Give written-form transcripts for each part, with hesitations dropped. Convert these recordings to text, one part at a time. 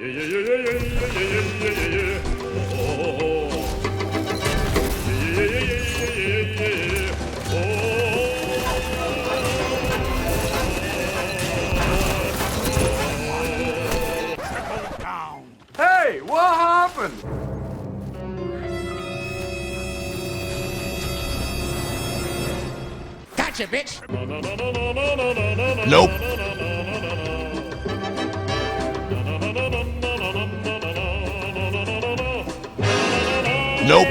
Hey, what happened? Gotcha, bitch! Nope. Nope.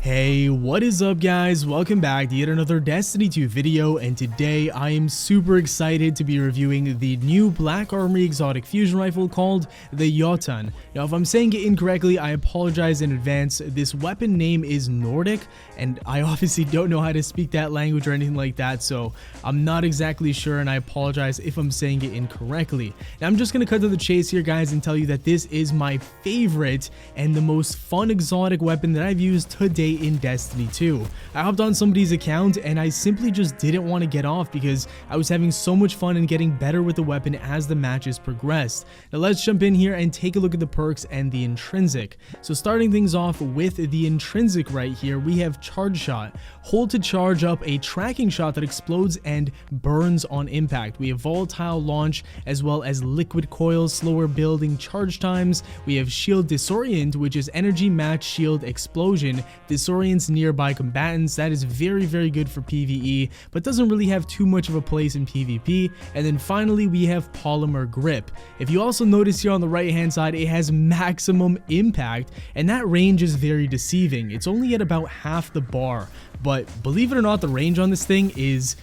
Hey, what is up guys? Welcome back to yet another Destiny 2 video, and today I am super excited to be reviewing the new Black Armory exotic fusion rifle called the Jotunn. Now if I'm saying it incorrectly, I apologize in advance. This weapon name is Nordic, and I obviously don't know how to speak that language or anything like that, so I'm not exactly sure, and I apologize if I'm saying it incorrectly. Now I'm just going to cut to the chase here guys and tell you that this is my favorite and the most fun exotic weapon that I've used to date in Destiny 2. I hopped on somebody's account and I simply just didn't want to get off because I was having so much fun and getting better with the weapon as the matches progressed. Now let's jump in here and take a look at the perks and the Intrinsic. So starting things off with the Intrinsic right here, we have Charge Shot. Hold to charge up a tracking shot that explodes and burns on impact. We have Volatile Launch as well as Liquid Coil, slower building charge times. We have Shield Disorient, which is energy match shield explosion. Disorients nearby combatants. That is very good for PvE, but doesn't really have too much of a place in PvP. And then finally we have Polymer Grip. If you also notice here on the right hand side, it has maximum impact, and that range is very deceiving. It's only at about half the bar, but believe it or not, the range on this thing is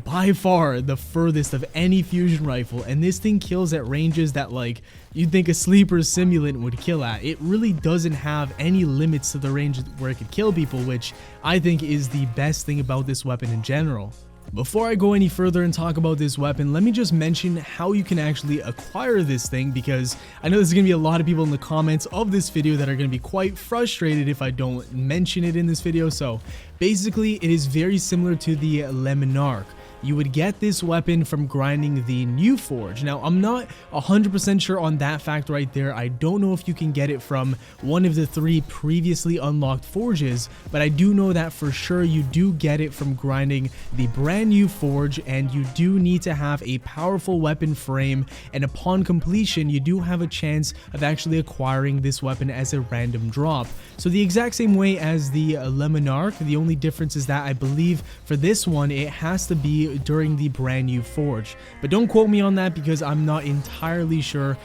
by far the furthest of any fusion rifle, and this thing kills at ranges that like you'd think a sleeper simulant would kill at. It really doesn't have any limits to the range where it could kill people, which I think is the best thing about this weapon in general. Before I go any further and talk about this weapon, let me just mention how you can actually acquire this thing, because I know there's going to be a lot of people in the comments of this video that are going to be quite frustrated if I don't mention it in this video. So basically it is very similar to the Lemonarch. You would get this weapon from grinding the new forge. Now I'm not 100% sure on that fact right there. I don't know if you can get it from one of the 3 previously unlocked forges, but I do know that for sure you do get it from grinding the brand new forge, and you do need to have a powerful weapon frame, and upon completion you do have a chance of actually acquiring this weapon as a random drop. So the exact same way as the Lemonarch, the only difference is that I believe for this one it has to be during the brand new forge, but don't quote me on that because I'm not entirely sure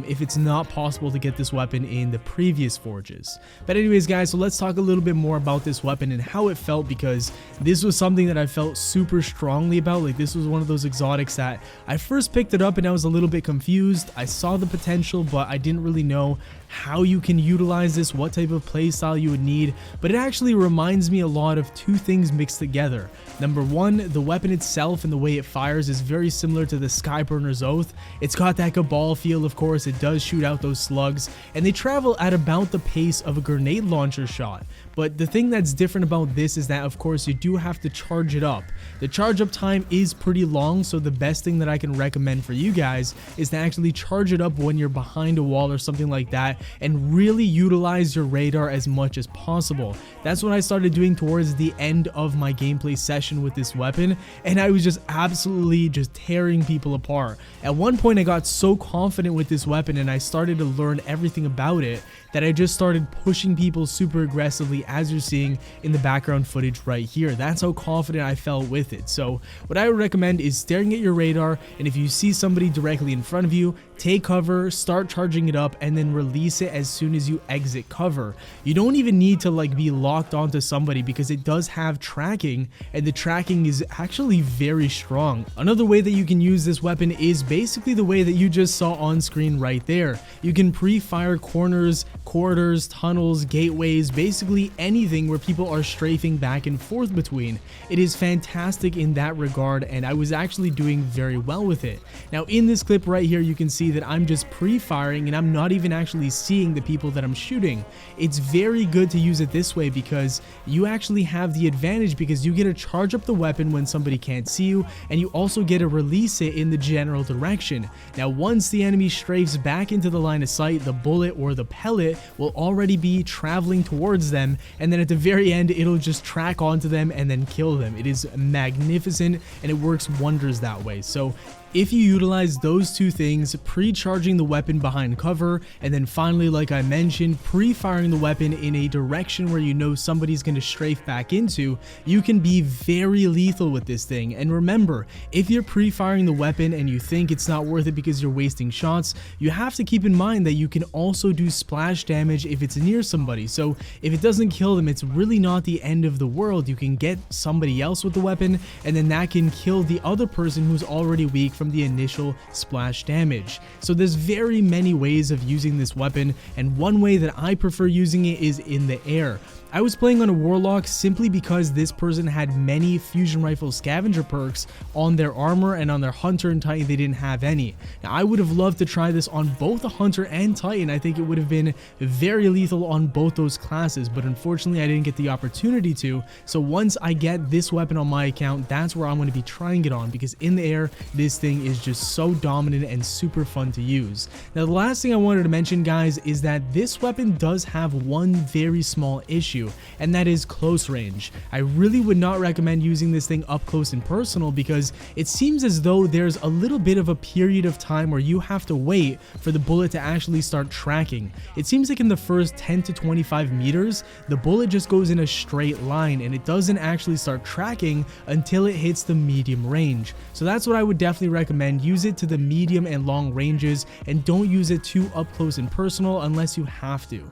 if it's not possible to get this weapon in the previous forges. But anyways guys, so let's talk a little bit more about this weapon and how it felt, because this was something that I felt super strongly about. Like, this was one of those exotics that I first picked it up and I was a little bit confused. I saw the potential, but I didn't really know how you can utilize this, what type of playstyle you would need. But it actually reminds me a lot of 2 things mixed together. Number 1, the weapon itself and the way it fires is very similar to the Skyburners Oath. It's got that Cabal feel, of course. It does shoot out those slugs, and they travel at about the pace of a grenade launcher shot. But the thing that's different about this is that, of course, you do have to charge it up. The charge up time is pretty long, so the best thing that I can recommend for you guys is to actually charge it up when you're behind a wall or something like that, and really utilize your radar as much as possible. That's what I started doing towards the end of my gameplay session with this weapon, and I was just absolutely just tearing people apart. At one point I got so confident with this weapon and I started to learn everything about it that I just started pushing people super aggressively, as you're seeing in the background footage right here. That's how confident I felt with it. So what I would recommend is staring at your radar, and if you see somebody directly in front of you, take cover, start charging it up, and then release it as soon as you exit cover. You don't even need to like be locked onto somebody because it does have tracking, and the tracking is actually very strong. Another way that you can use this weapon is basically the way that you just saw on screen right there. You can pre-fire corners, corridors, tunnels, gateways, basically anything where people are strafing back and forth between. It is fantastic in that regard, and I was actually doing very well with it. Now in this clip right here, you can see that I'm just pre-firing and I'm not even actually seeing the people that I'm shooting. It's very good to use it this way because you actually have the advantage because you get to charge up the weapon when somebody can't see you, and you also get to release it in the general direction. Now once the enemy strafes back into the line of sight, the bullet or the pellet will already be traveling towards them, and then at the very end it'll just track onto them and then kill them. It is magnificent and it works wonders that way. So if you utilize those two things, pre-charging the weapon behind cover, and then finally, like I mentioned, pre-firing the weapon in a direction where you know somebody's going to strafe back into, you can be very lethal with this thing. And remember, if you're pre-firing the weapon and you think it's not worth it because you're wasting shots, you have to keep in mind that you can also do splash damage if it's near somebody. So if it doesn't kill them, it's really not the end of the world. You can get somebody else with the weapon, and then that can kill the other person who's already weak from the initial splash damage. So there's very many ways of using this weapon, and one way that I prefer using it is in the air. I was playing on a warlock simply because this person had many fusion rifle scavenger perks on their armor, and on their hunter and titan they didn't have any. Now I would have loved to try this on both a hunter and titan. I think it would have been very lethal on both those classes, but unfortunately I didn't get the opportunity to. So once I get this weapon on my account, that's where I'm going to be trying it on, because in the air this thing is just so dominant and super fun to use. Now the last thing I wanted to mention, guys, is that this weapon does have one very small issue, and that is close range. I really would not recommend using this thing up close and personal because it seems as though there's a little bit of a period of time where you have to wait for the bullet to actually start tracking. It seems like in the first 10 to 25 meters, the bullet just goes in a straight line and it doesn't actually start tracking until it hits the medium range. So that's what I would definitely recommend. Use it to the medium and long ranges, and don't use it too up close and personal unless you have to.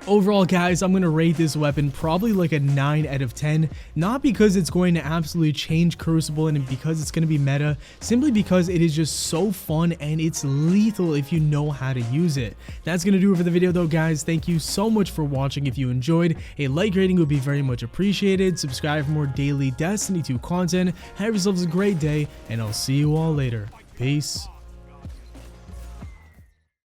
Overall, guys, I'm going to rate this weapon probably like a 9 out of 10, not because it's going to absolutely change Crucible and because it's going to be meta, simply because it is just so fun and it's lethal if you know how to use it. That's going to do it for the video though, guys. Thank you so much for watching. If you enjoyed, a like rating would be very much appreciated. Subscribe for more daily Destiny 2 content. Have yourselves a great day, and I'll see you all later. Peace.